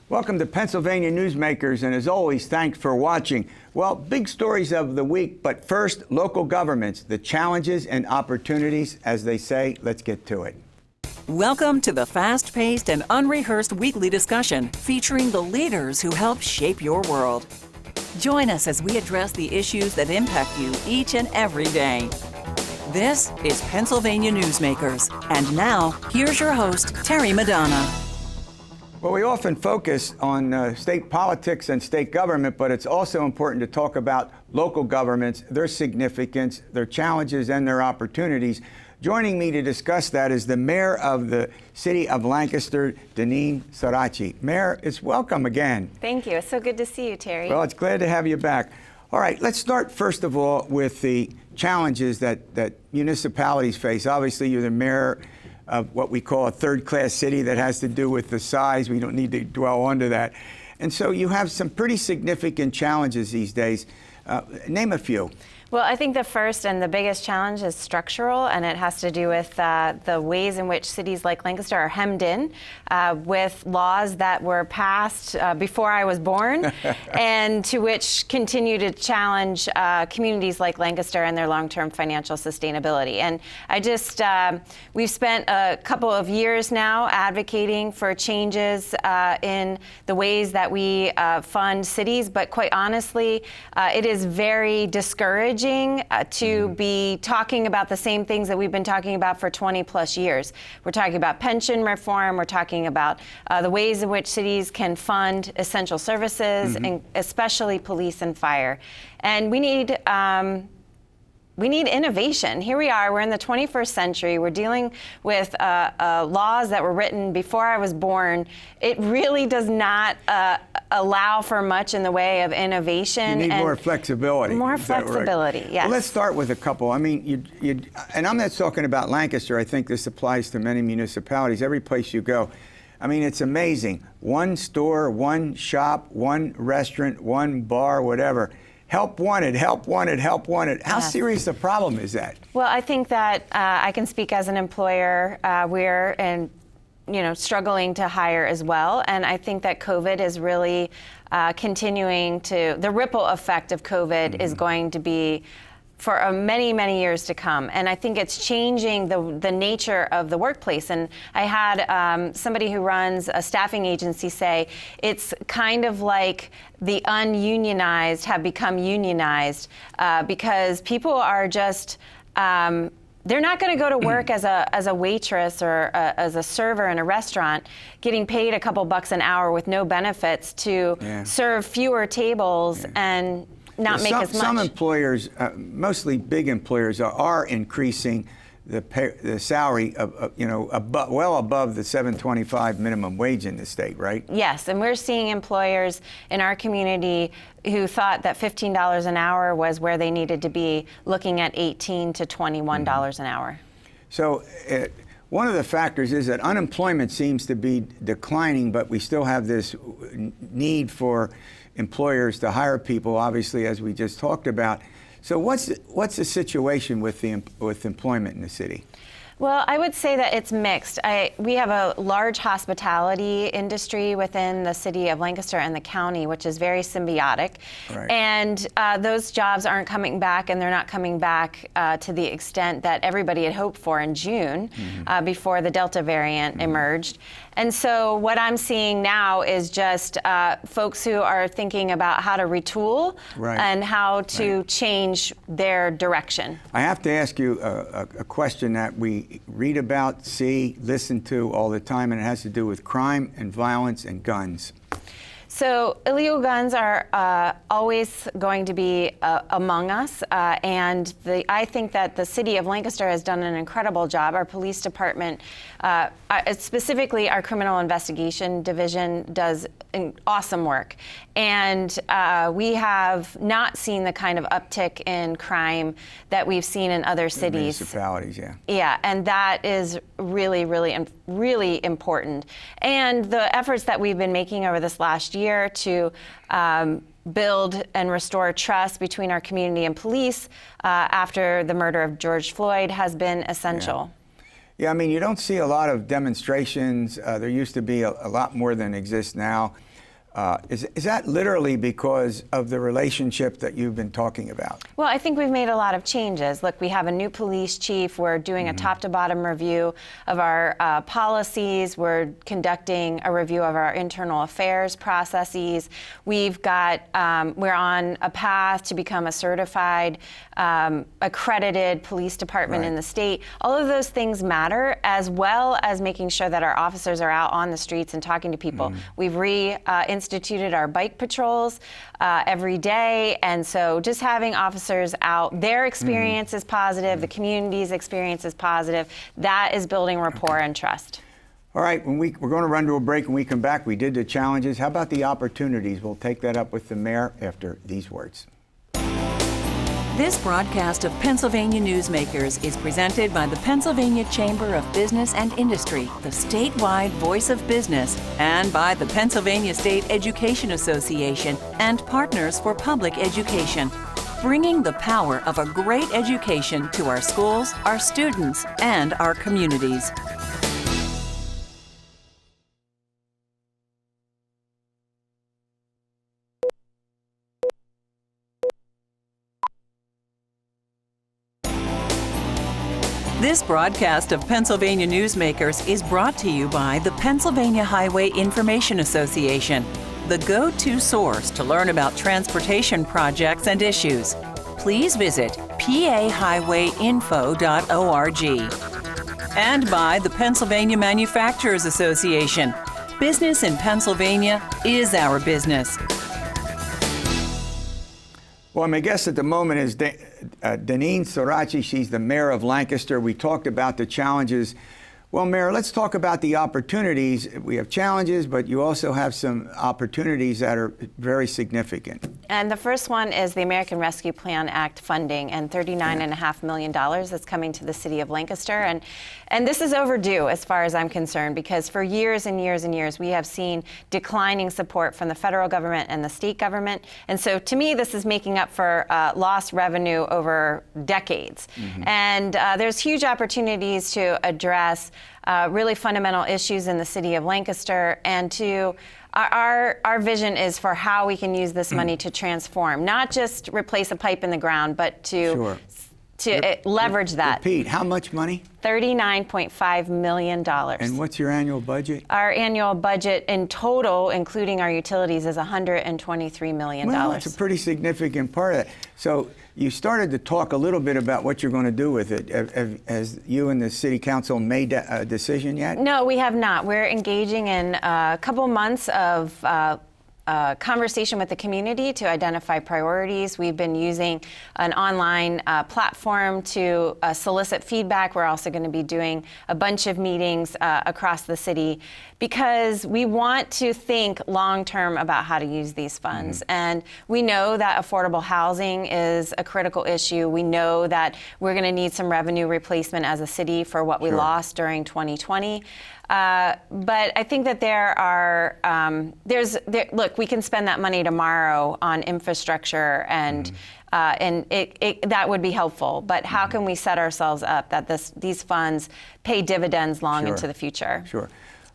Welcome to Pennsylvania Newsmakers, and as always, thanks for watching. Well, big stories of the week, but first, local governments, the challenges and opportunities. As they say, let's get to it. Welcome to the fast-paced and unrehearsed weekly discussion featuring the leaders who help shape your world. Join us as we address the issues that impact you each and every day. This is Pennsylvania Newsmakers. And now, here's your host, Terry Madonna. Well, we often focus on state politics and state government, but it's also important to talk about local governments, their significance, their challenges, and their opportunities. Joining me to discuss that is the mayor of the city of Lancaster, Danene Sorace. Mayor, it's welcome again. Thank you. It's so good to see you, Terry. Well, it's glad to have you back. All right, let's start first of all with the challenges that municipalities face. Obviously, you're the mayor of what we call a third-class city. That has to do with the size. We don't need to dwell onto that. And so you have some pretty significant challenges these days. Name a few. Well, I think the first and the biggest challenge is structural, and it has to do with the ways in which cities like Lancaster are hemmed in with laws that were passed before I was born and to which continue to challenge communities like Lancaster and their long-term financial sustainability. And we've spent a couple of years now advocating for changes in the ways that we fund cities, but quite honestly, it is very discouraging to be talking about the same things that we've been talking about for 20 plus years. We're talking about pension reform, we're talking about the ways in which cities can fund essential services, and especially police and fire. And we need innovation. Here we are, we're in the 21st century, we're dealing with laws that were written before I was born. It really does not allow for much in the way of innovation. You need more flexibility. More flexibility, right? Yes. Well, let's start with a couple. I mean, and I'm not talking about Lancaster. I think this applies to many municipalities, every place you go. I mean, it's amazing. One store, one shop, one restaurant, one bar, whatever. Help wanted, help wanted, help wanted. How serious a problem is that? Well, I think that I can speak as an employer. We're struggling to hire as well. And I think that COVID is really continuing to, the ripple effect of COVID is going to be for many, many years to come. And I think it's changing the nature of the workplace. And I had somebody who runs a staffing agency say, it's kind of like the ununionized have become unionized because people are just, they're not going to go to work as a waitress or as a server in a restaurant getting paid a couple bucks an hour with no benefits to serve fewer tables and not make as much. Some employers, mostly big employers, are increasing the salary well above the $7.25 minimum wage in the state, right? Yes, and we're seeing employers in our community who thought that $15 an hour was where they needed to be, looking at $18 to $21 an hour. So one of the factors is that unemployment seems to be declining, but we still have this need for employers to hire people, obviously, as we just talked about. So what's the situation with employment in the city? Well, I would say that it's mixed. We have a large hospitality industry within the city of Lancaster and the county, which is very symbiotic. Right. And those jobs aren't coming back, and they're not coming back to the extent that everybody had hoped for in June before the Delta variant emerged. And so what I'm seeing now is just folks who are thinking about how to retool and how to change their direction. I have to ask you a question that we read about, see, listen to all the time, and it has to do with crime and violence and guns. So illegal guns are always going to be among us, and I think that the city of Lancaster has done an incredible job. Our police department, specifically our criminal investigation division, does awesome work. And we have not seen the kind of uptick in crime that we've seen in other cities. Municipalities, yeah. Yeah, and that is really, really important. And the efforts that we've been making over this last year to build and restore trust between our community and police after the murder of George Floyd has been essential. Yeah, I mean, you don't see a lot of demonstrations. There used to be a lot more than exists now. Is that literally because of the relationship that you've been talking about? Well, I think we've made a lot of changes. Look, we have a new police chief. We're doing a top-to-bottom review of our policies. We're conducting a review of our internal affairs processes. We've got, we're on a path to become a certified, accredited police department in the state. All of those things matter, as well as making sure that our officers are out on the streets and talking to people. We've instituted our bike patrols every day, and so just having officers out, their experience is positive, the community's experience is positive. That is building rapport and trust. All right, we're going to run to a break. When we come back, we did the challenges. How about the opportunities? We'll take that up with the mayor after these words. This broadcast of Pennsylvania Newsmakers is presented by the Pennsylvania Chamber of Business and Industry, the statewide voice of business, and by the Pennsylvania State Education Association and Partners for Public Education, bringing the power of a great education to our schools, our students, and our communities. This broadcast of Pennsylvania Newsmakers is brought to you by the Pennsylvania Highway Information Association, the go-to source to learn about transportation projects and issues. Please visit pahighwayinfo.org. And by the Pennsylvania Manufacturers Association. Business in Pennsylvania is our business. Well, my guest at the moment is Danene Sorace. She's the mayor of Lancaster. We talked about the challenges. Well, Mayor, let's talk about the opportunities. We have challenges, but you also have some opportunities that are very significant. And the first one is the American Rescue Plan Act funding and $39.5 million that's coming to the city of Lancaster. And this is overdue as far as I'm concerned, because for years and years and years, we have seen declining support from the federal government and the state government. And so to me, this is making up for lost revenue over decades. And there's huge opportunities to address really fundamental issues in the city of Lancaster, and to our vision is for how we can use this money to transform, not just replace a pipe in the ground, but to leverage that. Repeat, how much money? $39.5 million. And what's your annual budget? Our annual budget in total, including our utilities, is $123 million. Well, it's a pretty significant part of that. So you started to talk a little bit about what you're going to do with it. Has you and the city council made a decision yet? No, we have not. We're engaging in a couple months of conversation with the community to identify priorities. We've been using an online platform to solicit feedback. We're also going to be doing a bunch of meetings across the city, because we want to think long-term about how to use these funds. And we know that affordable housing is a critical issue. We know that we're going to need some revenue replacement as a city for what we lost during 2020. But I think that there are, look, we can spend that money tomorrow on infrastructure, and that would be helpful. But how can we set ourselves up that these funds pay dividends long into the future? Sure.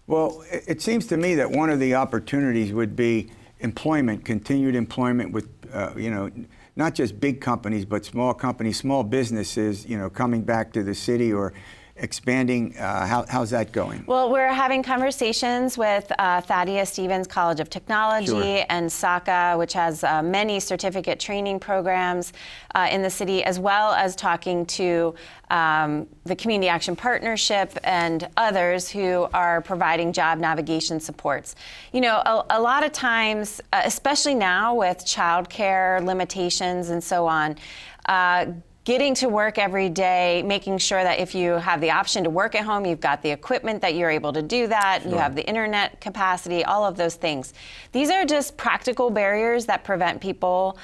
Well, it seems to me that one of the opportunities would be employment, continued employment with, not just big companies, but small companies, small businesses, coming back to the city or expanding. How's that going? Well, we're having conversations with Thaddeus Stevens College of Technology and SACA, which has many certificate training programs in the city, as well as talking to the Community Action Partnership and others who are providing job navigation supports. A lot of times, especially now with childcare limitations and so on, getting to work every day, making sure that if you have the option to work at home, you've got the equipment that you're able to do that, you have the internet capacity, all of those things. These are just practical barriers that prevent people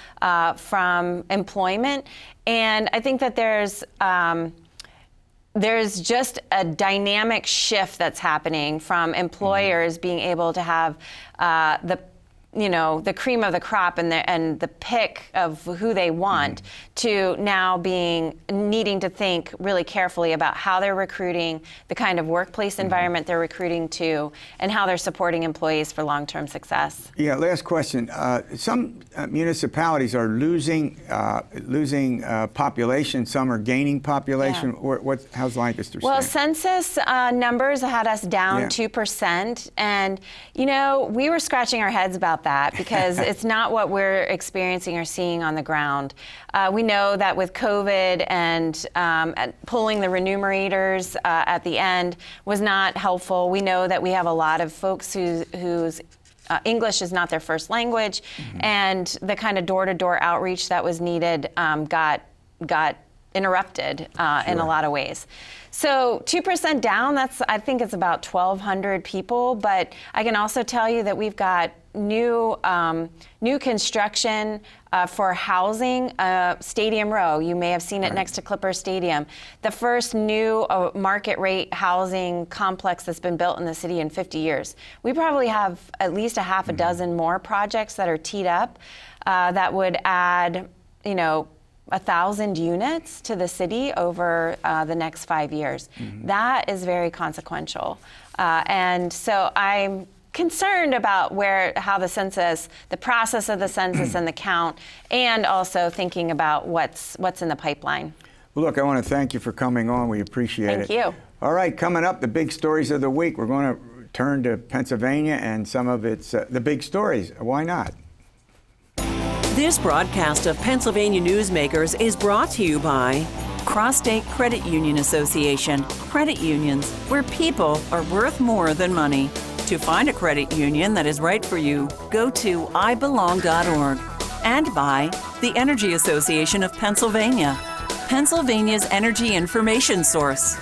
from employment. And I think that there's just a dynamic shift that's happening from employers being able to have the the cream of the crop and the pick of who they want to now needing to think really carefully about how they're recruiting, the kind of workplace environment they're recruiting to, and how they're supporting employees for long-term success. Yeah, last question. Some municipalities are losing population, some are gaining population. Yeah. How's Lancaster Well, stand? census numbers had us down 2%, and we were scratching our heads about that because it's not what we're experiencing or seeing on the ground. We know that with COVID and pulling the remunerators at the end was not helpful. We know that we have a lot of folks whose English is not their first language, and the kind of door-to-door outreach that was needed got interrupted in a lot of ways. So 2% down, I think it's about 1,200 people, but I can also tell you that we've got new construction for housing, Stadium Row. You may have seen it next to Clipper Stadium. The first new market rate housing complex that's been built in the city in 50 years. We probably have at least a half a dozen more projects that are teed up that would add, 1,000 units to the city over the next 5 years. That is very consequential. And so I'm concerned about how the process of the census and the count, and also thinking about what's in the pipeline. Well, look, I want to thank you for coming on. We appreciate it. Thank you. All right, coming up, the big stories of the week. We're going to turn to Pennsylvania and some of its the big stories. Why not? This broadcast of Pennsylvania Newsmakers is brought to you by Cross-State Credit Union Association. Credit unions, where people are worth more than money. To find a credit union that is right for you, go to ibelong.org. And by the Energy Association of Pennsylvania, Pennsylvania's energy information source.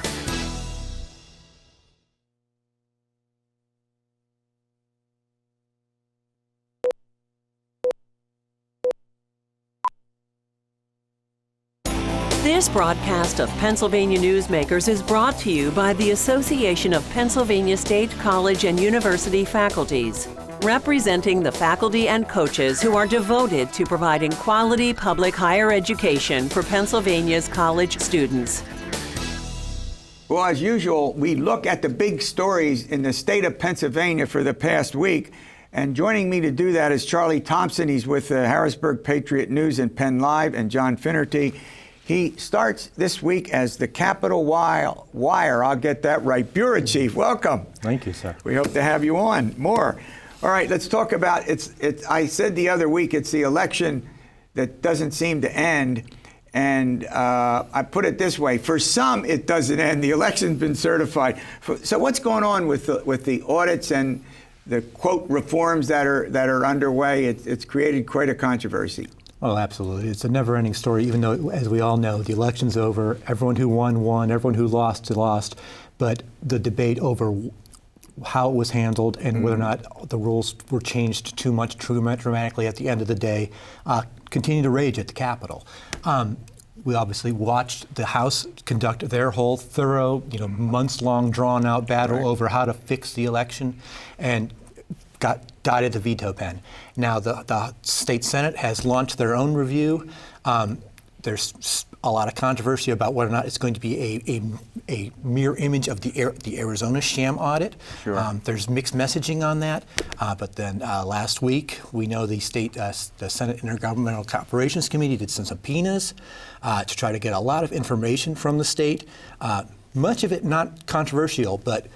This broadcast of Pennsylvania Newsmakers is brought to you by the Association of Pennsylvania State College and University Faculties, representing the faculty and coaches who are devoted to providing quality public higher education for Pennsylvania's college students. Well, as usual, we look at the big stories in the state of Pennsylvania for the past week. And joining me to do that is Charlie Thompson. He's with the Harrisburg Patriot News and PennLive, and John Finnerty. He starts this week as the Capitolwire, I'll get that right, Bureau Chief. Welcome. Thank you, sir. We hope to have you on more. All right, let's talk about I said the other week, it's the election that doesn't seem to end. And I put it this way, for some it doesn't end. The election's been certified. So what's going on with the audits and the, quote, reforms that are underway? It's created quite a controversy. Oh, absolutely. It's a never-ending story, even though, as we all know, the election's over. Everyone who won, everyone who lost, lost. But the debate over how it was handled and whether or not the rules were changed too dramatically at the end of the day continue to rage at the Capitol. We obviously watched the House conduct their whole thorough, months-long, drawn-out battle over how to fix the election, and died at the veto pen. Now the state Senate has launched their own review. There's a lot of controversy about whether or not it's going to be a mirror image of the Arizona sham audit. Sure. There's mixed messaging on that. But then last week, we know the Senate Intergovernmental Operations Committee did some subpoenas to try to get a lot of information from the state. Much of it not controversial, but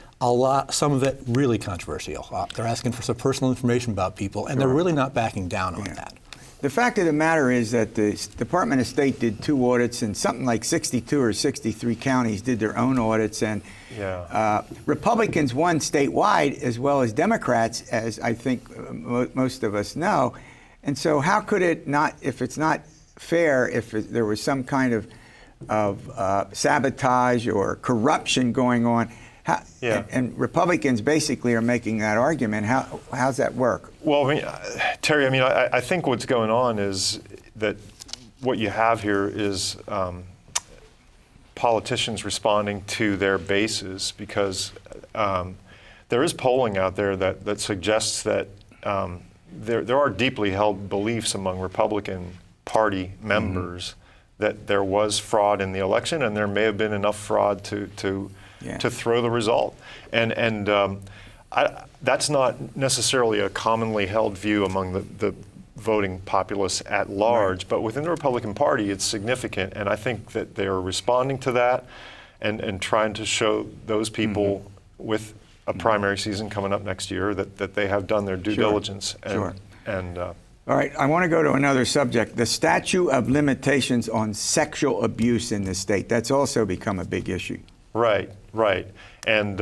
some of it really controversial. They're asking for some personal information about people, and they're really not backing down on that. The fact of the matter is that the Department of State did 2 audits, and something like 62 or 63 counties did their own audits, and Republicans won statewide as well as Democrats, as I think most of us know. And so how could it not, if it's not fair, if there was some kind of sabotage or corruption going on, and Republicans basically are making that argument. How's that work? Well, Terry, I think what's going on is that what you have here is politicians responding to their bases, because there is polling out there that suggests that there are deeply held beliefs among Republican Party members that there was fraud in the election, and there may have been enough fraud to throw the result. And that's not necessarily a commonly held view among the voting populace at large, but within the Republican Party, it's significant. And I think that they are responding to that and trying to show those people with a primary season coming up next year that they have done their due diligence. And all right, I want to go to another subject, the statute of limitations on sexual abuse in the state. That's also become a big issue. Right. And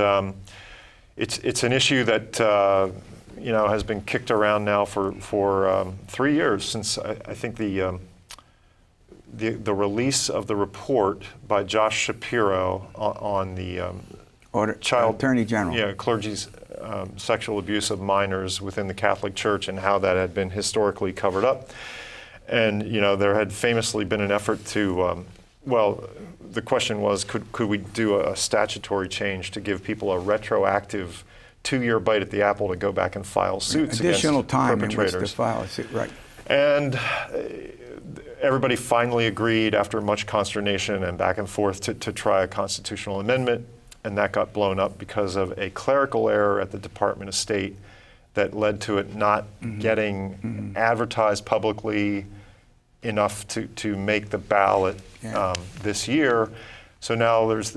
it's an issue that has been kicked around now for 3 years since I think the release of the report by Josh Shapiro on the child Attorney General. Clergy's sexual abuse of minors within the Catholic Church and how that had been historically covered up. And there had famously been an effort to, the question was, could we do a statutory change to give people a retroactive 2-year bite at the apple to go back and file suits additional against time perpetrators. in which to file a suit, right? And everybody finally agreed after much consternation and back and forth to try a constitutional amendment, and that got blown up because of a clerical error at the Department of State that led to it not getting advertised publicly enough to make the ballot this year. So now there's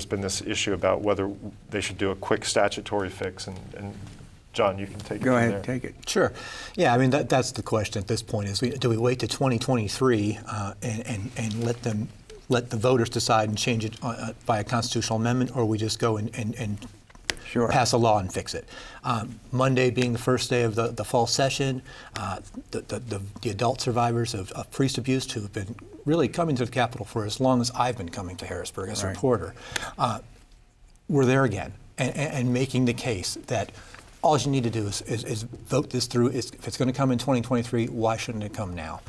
been this issue about whether they should do a quick statutory fix, and John, you can take it Go from ahead, there. take it. Sure. Yeah, I mean, that's the question at this point is do we wait to 2023 and let the voters decide and change it by a constitutional amendment, or we just go and pass a law and fix it? Monday being the first day of the fall session, the adult survivors of priest abuse who have been really coming to the Capitol for as long as I've been coming to Harrisburg as a reporter, we're there again and making the case that all you need to do is vote this through. If it's going to come in 2023, why shouldn't it come now?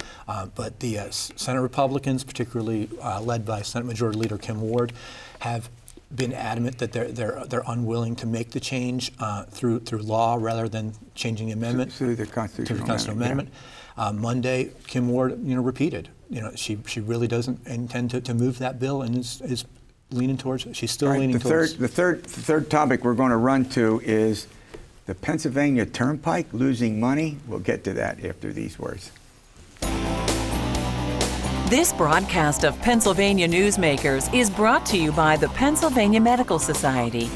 But the Senate Republicans, particularly led by Senate Majority Leader Kim Ward, have been adamant that they're unwilling to make the change through law rather than changing the amendment through the constitutional amendment. Monday, Kim Ward, repeated, she really doesn't intend to move that bill and is leaning towards. She's still leaning towards. The third topic we're going to run to is the Pennsylvania Turnpike losing money. We'll get to that after these words. This broadcast of Pennsylvania Newsmakers is brought to you by the Pennsylvania Medical Society.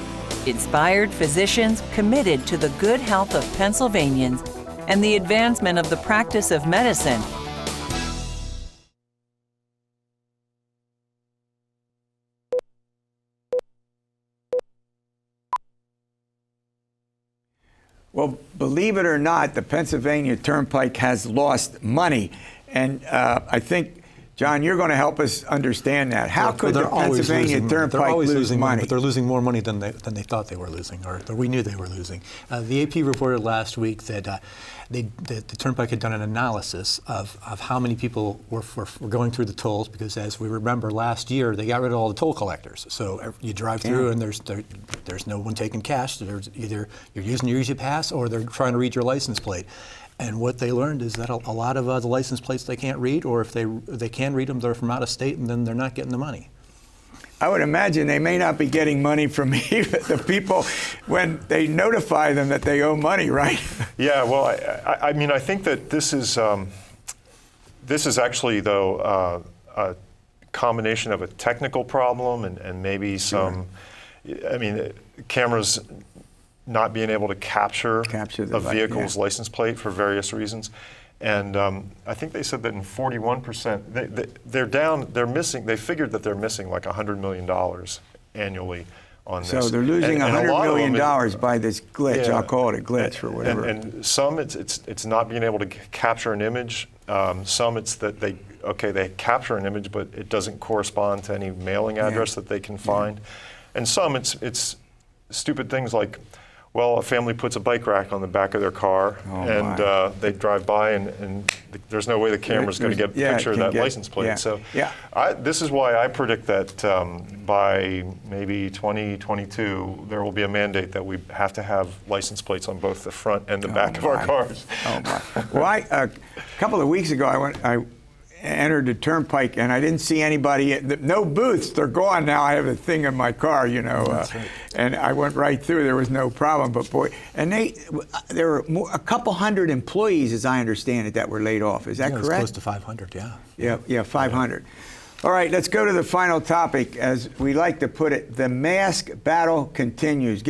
Inspired physicians committed to the good health of Pennsylvanians and the advancement of the practice of medicine. Well, believe it or not, the Pennsylvania Turnpike has lost money. And I think, John, you're going to help us understand that. How could the Pennsylvania Turnpike lose money? But they're losing more money than they thought they were losing, or we knew they were losing. The AP reported last week that the Turnpike had done an analysis of how many people were going through the tolls, because as we remember last year, they got rid of all the toll collectors. So you drive through and there's no one taking cash. There's either you're using your Easy Pass or they're trying to read your license plate. And what they learned is that a lot of the license plates they can't read, or if they can read them, they're from out of state, and then they're not getting the money. I would imagine they may not be getting money from the people when they notify them that they owe money, right? Yeah, well, I mean, I think that this is actually, though, a combination of a technical problem and maybe some, I mean, cameras not being able to capture a vehicle's license plate for various reasons. And I think they said that in 41%, they're missing, they figured that they're missing like $100 million annually on this. So they're losing $100 million by this glitch. I'll call it a glitch for whatever. And some it's not being able to capture an image. Some it's that they capture an image, but it doesn't correspond to any mailing address that they can find. And some it's stupid things like, Well, a family puts a bike rack on the back of their car, they drive by, and there's no way the camera's going to get a picture of that license plate. This is why I predict that by maybe 2022, there will be a mandate that we have to have license plates on both the front and the back of our cars. Oh my! Well, a couple of weeks ago, I entered the turnpike and I didn't see anybody. No booths. They're gone now. I have a thing in my car, right. And I went right through. There was no problem. But boy, and there were a couple hundred employees, as I understand it, that were laid off. Is that correct? It was close to 500. Yeah. Yeah, 500. All right, let's go to the final topic. As we like to put it, the mask battle continues.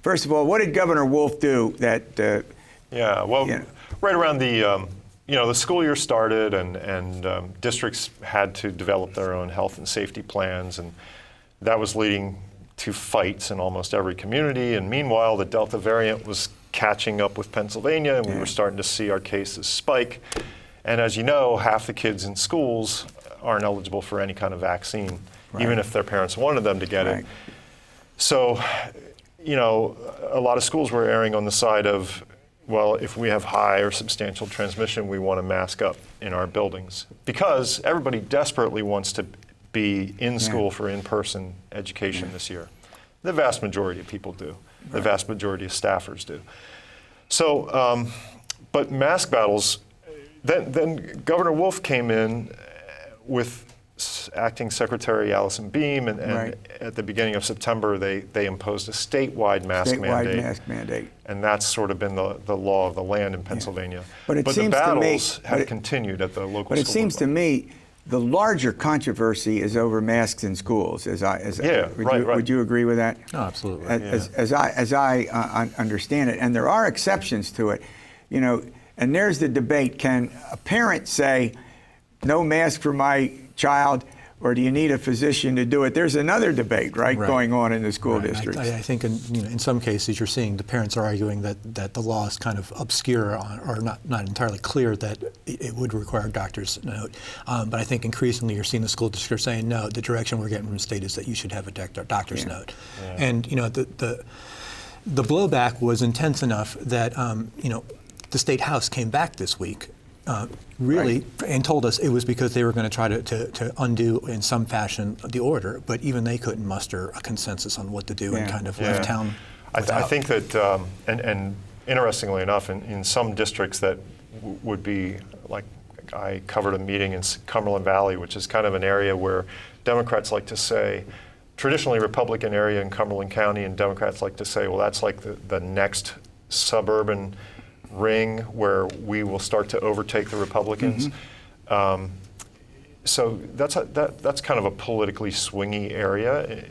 First of all, what did Governor Wolf do that? Right around the school year started, and districts had to develop their own health and safety plans, and that was leading to fights in almost every community. And meanwhile, the Delta variant was catching up with Pennsylvania, and we were starting to see our cases spike. And as you know, half the kids in schools aren't eligible for any kind of vaccine, even if their parents wanted them to get it. So, a lot of schools were erring on the side of, well, if we have high or substantial transmission, we want to mask up in our buildings, because everybody desperately wants to be in school for in-person education this year. The vast majority of people do. The vast majority of staffers do. So, but mask battles, then Governor Wolf came in with Acting Secretary Allison Beam, and at the beginning of September, they imposed a statewide mask mandate. And that's sort of been the law of the land in Pennsylvania. But the battles have continued at the local school. But it seems to me the larger controversy is over masks in schools. Would you agree with that? Oh, absolutely. As I understand it, and there are exceptions to it, and there's the debate: can a parent say, no mask for my child, or do you need a physician to do it? There's another debate, going on in the school districts. I think in some cases you're seeing the parents are arguing that the law is kind of obscure or not entirely clear that it would require a doctor's note. But I think increasingly you're seeing the school district saying, no, the direction we're getting from the state is that you should have a doctor's note. And the blowback was intense enough that the State House came back this week and told us it was because they were going to try to undo in some fashion the order, but even they couldn't muster a consensus on what to do and kind of left town. I think that, and interestingly enough, in some districts that would be, like, I covered a meeting in Cumberland Valley, which is kind of an area where Democrats like to say, traditionally Republican area in Cumberland County, and Democrats like to say, well, that's like the next suburban ring where we will start to overtake the Republicans. So that's kind of a politically swingy area.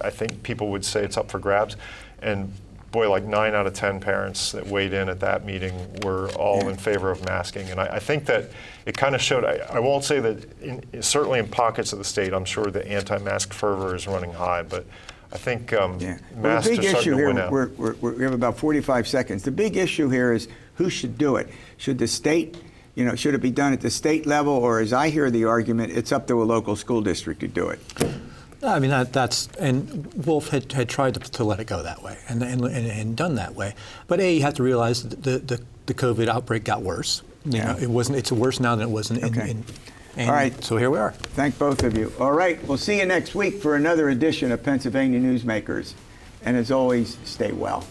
I think people would say it's up for grabs. And boy, like 9 out of 10 parents that weighed in at that meeting were all in favor of masking. And I think that it kind of showed, I won't say that, certainly in pockets of the state, I'm sure the anti-mask fervor is running high, but I think masks are starting to win out. We have about 45 seconds. The big issue here is who should do it. Should the state, should it be done at the state level, or as I hear the argument, it's up to a local school district to do it? I mean, and Wolf had tried to let it go that way and done that way. But you have to realize that the COVID outbreak got worse. It's worse now than it was in all right. So here we are. Thank both of you. All right. We'll see you next week for another edition of Pennsylvania Newsmakers. And as always, stay well.